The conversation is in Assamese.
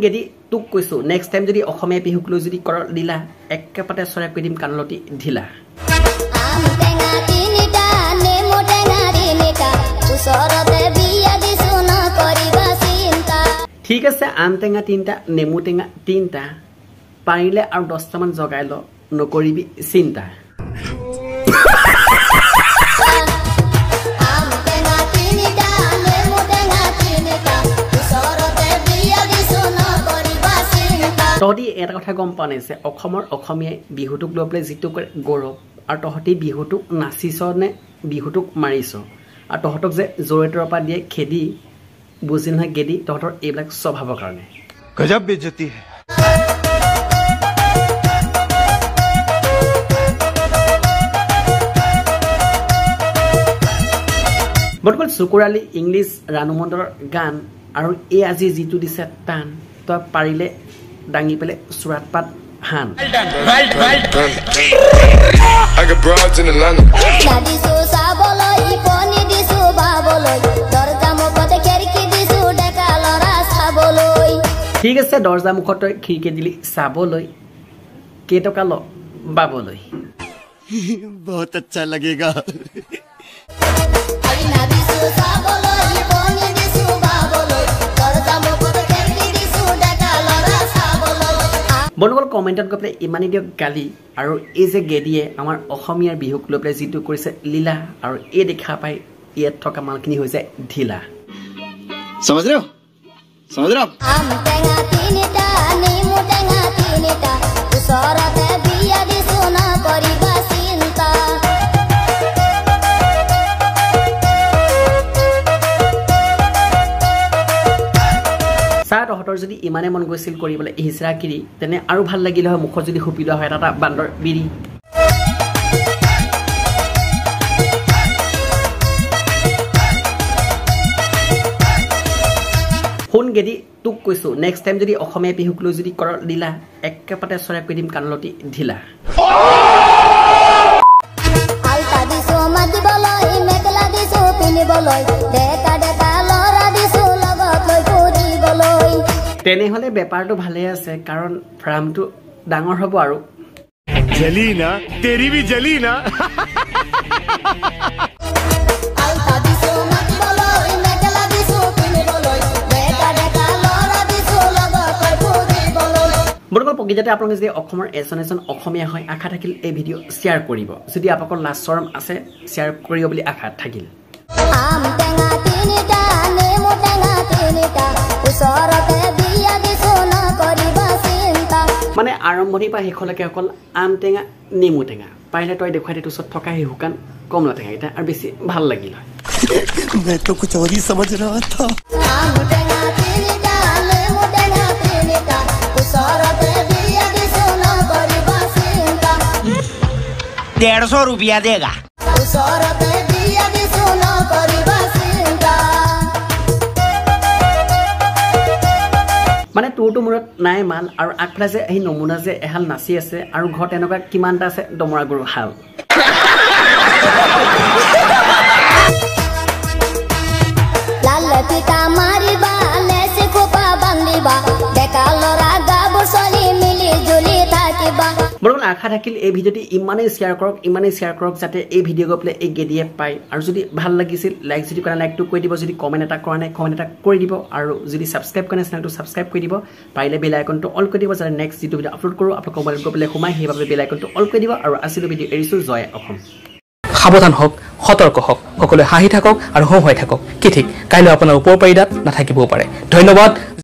গেদি তোক কৈছো নেক্সট টাইম যদি অসমীয়া বিহুক লৈ যদি কৰ লীলা একেপাতে চৰাই কৈ দিম কাণলতি ঢিলা ঠিক আছে আম টেঙা 3টা নেমু টেঙা 3টা পাৰিলে আৰু 10টা মান জগাই ল নকৰিবি চিন্তা তহতি এটা কথা গম পোৱা নাইছে অসমৰ অসমীয়াই বিহুটোক লৈ পেলাই যিটো কৰে গৌৰৱ আৰু তহতি বিহুটোক নাচিছ নে বিহুটোক মাৰিছ আৰু তহতক যে জোৰেটৰ পৰা দিয়ে খেদি বুজি নহয় গেদি তহতৰ এইবিলাক স্বভাৱৰ কাৰণে গজব বেজতি হে বৰ্তমান চুকুৰালি ইংলিছ ৰানুমণ্ডলৰ গান আৰু এই আজি যিটো দিছে টান তই পাৰিলে ডাঙি পেলে সুৰাত পাত হান I got broads in Atlanta Daddy so saboloi poni disu baboloi dorja mukhote kerki disu deka lora saboloi ঠিক আছে দৰ্জা মুখত খিৰকি দিলি চাবলৈ কেটকা ল বাবলৈ बहुत अच्छा लगेगा Ai na disu saboloi poni disu baboloi dorja mukhote kerki disu deka lora saboloi বন্ধুসকল কমেণ্টত গৈ পেলাই ইমানেই দিয়ক গালি আৰু এই যে গেদিয়ে আমাৰ অসমীয়াৰ বিহুক লৈ পেলাই যিটো কৰিছে লীলা আৰু এই দেখা পাই ইয়াত থকা মালখিনি হৈ যায় ঢিলা समझ रहे हो am tenga tinita nemu tenga tinita usorate biya disu na koriba sinta চাহ তহঁতৰ যদি ইমানে মন গৈছিল কৰিবলৈ ইহিচৰা কিৰি তেনে আৰু ভাল লাগিলে হয় মুখত যদি হুপি লোৱা হয় এটা বান্দৰ বিৰি শুন গেদি তোক কৈছো নেক্সট টাইম যদি অসমীয়া বিহুক লৈ যদি কৰ লীলা একেপাতে চৰাই কৈ দিম কাণলতি ঢিলা alta disu mati boloi mekla disu pini boloi deka deka lora disu logot loi puri boloi তেনেহলে বেপাৰটো ভালে আছে কাৰণ ফাৰ্মটো ডাঙৰ হ'ব আৰু जली ना तेरी भी जली ना alta disu mati boloi mekla disu pini boloi deka deka lora disu logot loi puri boloi বন্ধুসকল প্ৰকৃততে আপোনালোকে যদি অসমৰ এজন অসমীয়া হয় আশা থাকিল এই ভিডিঅ' শ্বেয়াৰ কৰিব যদি আপোনালোকৰ লাজ শৰম আছে শ্বেয়াৰ কৰিব বুলি আশা থাকিল am tenga tinita nemu tenga tinita usorate biya disu na koriba sinta মানে আৰম্ভণিৰ পৰা শেষলৈকে অকল আম টেঙা নেমু টেঙা পাৰিলে তই দেখুৱাই দে ওচৰত থকা সেই শুকান কমলা টেঙা এটা আৰু বেছি ভাল লাগিল হয় मैं तो कुछ और ही समझ रहा था am tenga tinita nemu tenga tinita usorate biya disu na koriba sinta 150 रुपया देगा usorate biya disu na koriba sinta মানে তোৰটো মূৰত নাই মাল আৰু আগফালে যে এই নমুনা যে এহাল নাচি আছে আৰু ঘৰত এনেকুৱা কিমানটা আছে দমৰা গৰু হাল lalle pita mariba lese kupa bandiba deka lora gabur soli mili juli thakiba বন্ধুসকল আশা থাকিল এই ভিডিঅ'টি ইমানেই শ্বেয়াৰ কৰক যাতে এই ভিডিঅ' গৈ পেলাই এই গেদিয়ে পায় আৰু যদি ভাল লাগিছিল লাইক যদি কৰা লাইকটো কৰি দিব যদি কমেণ্ট এটা কৰা নাই কমেণ্ট এটা কৰি দিব আৰু যদি ছাবস্ক্ৰাইব কৰা নাই চেনেলটো ছাবস্ক্ৰাইব কৰি দিব পাৰিলে বেল আইকনটো অল কৰি দিব যাতে নেক্সট যিটো ভিডিঅ' আপলোড কৰোঁ আপোনালোকৰ মোবাইলত গৈ পেলাই সোমাই সেইবাবে বেল আইকনটো অল কৰি দিব আৰু আজিলৈ ভিডিঅ' এৰিছোঁ জয় অসম সাৱধান হওক সতৰ্ক হওক সকলোৱে হাঁহি থাকক আৰু হওঁ হৈ থাকক কি ঠিক কাইলৈ আপোনাৰ ওপৰ পাৰিদাত নাথাকিবও পাৰে ধন্যবাদ